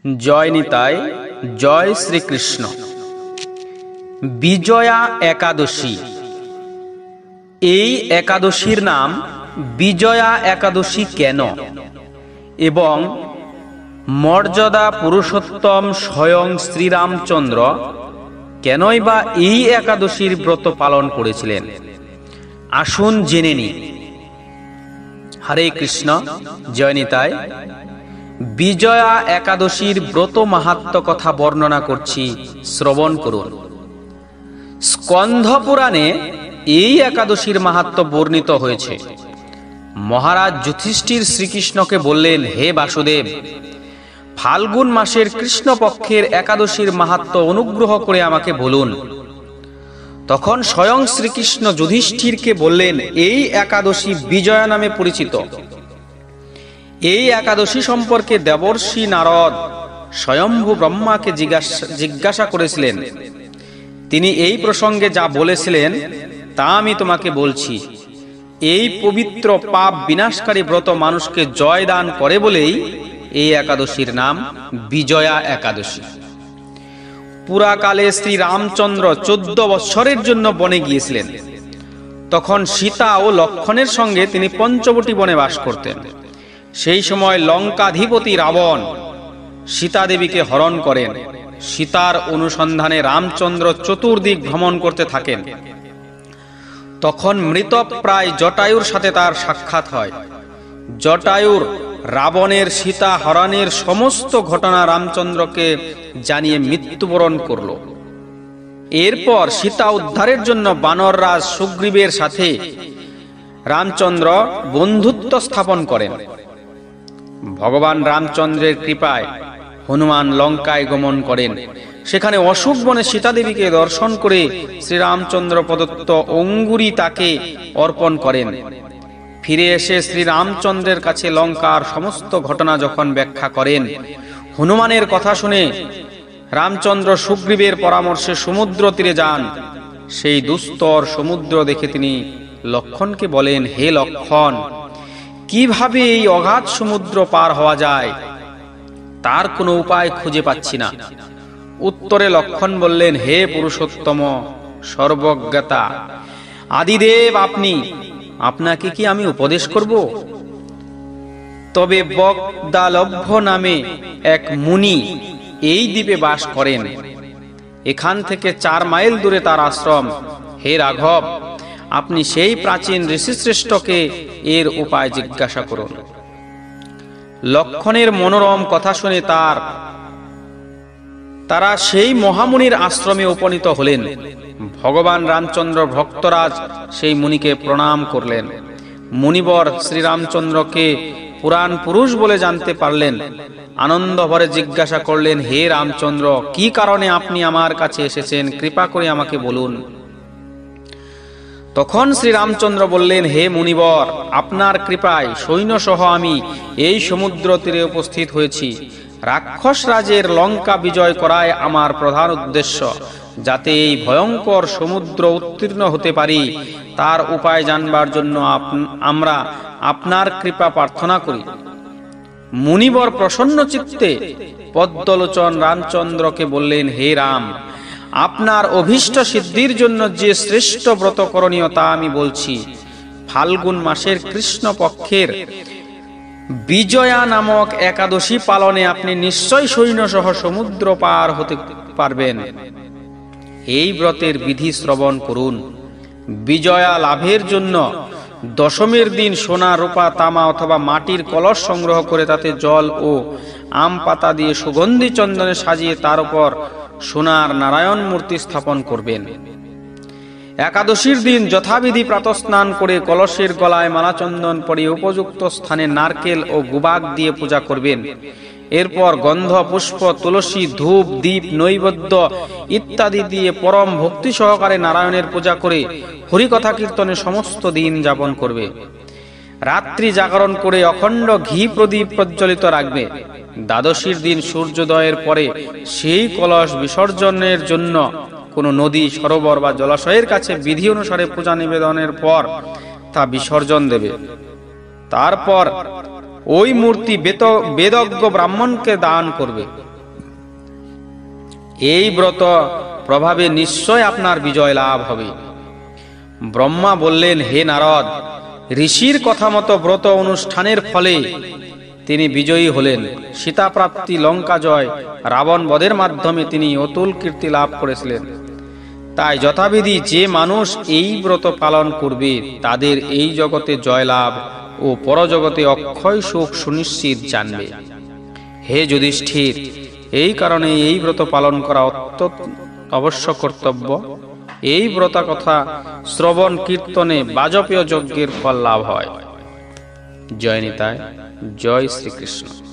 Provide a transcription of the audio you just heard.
জয় নিতাই, জয় শ্রীকৃষ্ণ। বিজয়া একাদশী। এই একাদশীর নাম বিজয়া একাদশী কেন এবং মর্যাদা পুরুষোত্তম স্বয়ং শ্রীরামচন্দ্র কেনই বা এই একাদশীর ব্রত পালন করেছিলেন, আসুন জেনে নিই। হরে কৃষ্ণ, জয় নিতাই। বিজয়া একাদশীর ব্রত মাহাত্ম্য কথা বর্ণনা করছি, শ্রবণ করুন। স্কন্ধ পুরাণে এই একাদশীর মাহাত্ম্য বর্ণিত হয়েছে। মহারাজ যুধিষ্ঠির শ্রীকৃষ্ণকে বললেন, হে বাসুদেব, ফাল্গুন মাসের কৃষ্ণপক্ষের একাদশীর মাহাত্ম্য অনুগ্রহ করে আমাকে বলুন। তখন স্বয়ং শ্রীকৃষ্ণ যুধিষ্ঠিরকে বললেন, এই একাদশী বিজয়া নামে পরিচিত। এই একাদশী সম্পর্কে দেবর্ষি নারদ স্বয়ম্ভু ব্রহ্মাকে জিজ্ঞাসা করেছিলেন। তিনি এই প্রসঙ্গে যা বলেছিলেন তা আমি তোমাকে বলছি। এই পবিত্র পাপ বিনাশকারী ব্রত মানুষকে জয় দান করে বলেই এই একাদশীর নাম বিজয়া একাদশী। পুরাকালে শ্রী রামচন্দ্র 14 বৎসরের জন্য বনে গিয়েছিলেন। তখন সীতা ও লক্ষ্মণের সঙ্গে তিনি পঞ্চবটী বনে বাস করতেন। সেই সময় লঙ্কাধিপতি রাবণ সীতা দেবীকে হরণ করেন। সীতার অনুসন্ধানে রামচন্দ্র চতুর্দিক ভ্রমণ করতে থাকেন। তখন মৃতপ্রায় জটায়ুর সাথে তার সাক্ষাৎ হয়। জটায়ুর রাবণের সীতা হরণের সমস্ত ঘটনা রামচন্দ্রকে জানিয়ে মৃত্যুবরণ করল। এরপর সীতা উদ্ধারের জন্য বানররাজ সুগ্রীবের সাথে রামচন্দ্র বন্ধুত্ব স্থাপন করেন। ভগবান রামচন্দ্রের কৃপায় হনুমান লঙ্কায় গমন করেন। সেখানে অশোক বনে সীতা দেবীকে দর্শন করে শ্রীরামচন্দ্র প্রদত্ত অঙ্গুরি তাকে অর্পণ করেন। ফিরে এসে শ্রীরামচন্দ্রের কাছে লঙ্কার সমস্ত ঘটনা যখন ব্যাখ্যা করেন, হনুমানের কথা শুনে রামচন্দ্র সুগ্রীবের পরামর্শে সমুদ্র তীরে যান। সেই দুস্তর সমুদ্র দেখে তিনি লক্ষ্মণকে বলেন, হে লক্ষ্মণ, কিভাবে এই অগাধ সমুদ্র পার হওয়া যায় তার কোনো উপায় খুঁজে পাচ্ছি না। উত্তরে লক্ষ্মণ বললেন, হে পুরুষোত্তম সর্বজ্ঞতা আদিদেব, আপনাকে কি আমি উপদেশ করব? তবে বকদালভ্য নামে এক মুনি এই দ্বীপে বাস করেন। এখান থেকে 4 মাইল দূরে তার আশ্রম। হে রাঘব, আপনি সেই প্রাচীন ঋষিশ্রেষ্ঠকে এর উপায় জিজ্ঞাসা করুন। লক্ষ্মণের মনোরম কথা শুনে তারা সেই মহামুনির আশ্রমে উপনীত হলেন। ভগবান রামচন্দ্র ভক্তরাজ সেই মুনিকে প্রণাম করলেন। মুনিবর শ্রীরামচন্দ্রকে পুরাণ পুরুষ বলে জানতে পারলেন। আনন্দ ভরে জিজ্ঞাসা করলেন, হে রামচন্দ্র, কি কারণে আপনি আমার কাছে এসেছেন, কৃপা করে আমাকে বলুন। তখন শ্রীরামচন্দ্র বললেন, হে মুনিবর, আপনার কৃপায় সৈন্যসহ আমি এই সমুদ্র তীরে উপস্থিত হয়েছি। রাক্ষস রাজের লঙ্কা বিজয় করাই আমার প্রধান উদ্দেশ্য। যাতে এই ভয়ঙ্কর সমুদ্র উত্তীর্ণ হতে পারি তার উপায় জানবার জন্য আমরা আপনার কৃপা প্রার্থনা করি। মুনিবর প্রসন্ন চিত্তে পদ্মলোচন রামচন্দ্রকে বললেন, হে রাম, আপনার অভীষ্ট সিদ্ধির জন্য যে শ্রেষ্ঠ ব্রত করণীয় তা আমি বলছি। ফাল্গুন মাসের কৃষ্ণপক্ষের বিজয়া নামক একাদশী পালনে আপনি নিশ্চয় সৈন্যসহ সমুদ্র পার হতে পারবেন। এই ব্রতের বিধি শ্রবণ করুন। বিজয়া লাভের জন্য দশমীর দিন সোনা, রূপা, তামা অথবা মাটির কলস সংগ্রহ করে তাতে জল ও আম পাতা দিয়ে সুগন্ধি চন্দনে সাজিয়ে তার উপর সোনার নারায়ণ মূর্তি স্থাপন করবেন। একাদশীর দিন যথাবিধি প্রাতঃস্নান করে কলসের গলায় মালাচন্দন পরিয়ে উপযুক্ত স্থানে নারকেল ও গুবাক দিয়ে পূজা করবেন। এরপর গন্ধ, পুষ্প, তুলসী, ধূপ, দীপ, নৈবেদ্য ইত্যাদি দিয়ে পরম ভক্তি সহকারে নারায়ণের পূজা করে হরিকথা কীর্তনে সমস্ত দিন যাপন করবে। রাত্রি জাগরণ করে অখণ্ড ঘি প্রদীপ প্রজ্বলিত রাখবে। দ্বাদশীর দিন সূর্যোদয়ের পরে সেই কলস বিসর্জনের জন্য কোনো নদী, সরোবর বা জলাশয়ের কাছে বিধি অনুসারে পূজা নিবেদনের পর তা বিসর্জন দেবে। তারপর ওই মূর্তি বেদজ্ঞ ব্রাহ্মণকে দান করবে। এই ব্রত প্রভাবে নিশ্চয় আপনার বিজয় লাভ হবে। ব্রহ্মা বললেন, হে নারদ, ঋষির কথা মতো ব্রত অনুষ্ঠানের ফলে তিনি বিজয়ী হলেন। সীতা প্রাপ্তি, লঙ্কা জয়, রাবণ বধের মাধ্যমে তিনি অতুল কীর্তি লাভ করেছিলেন। তাই যথাবিধি যে মানুষ এই ব্রত পালন করবে তাদের এই জগতে জয়লাভ ও পরজগতে অক্ষয় সুখ সুনিশ্চিত জানবে। হে যুধিষ্ঠির, এই কারণে এই ব্রত পালন করা অত্যন্ত অবশ্য কর্তব্য। এই ব্রত কথা শ্রবণ কীর্তনে বাজপেয় যজ্ঞের ফল লাভ হয়। জয় নিতাই, জয় শ্রীকৃষ্ণ।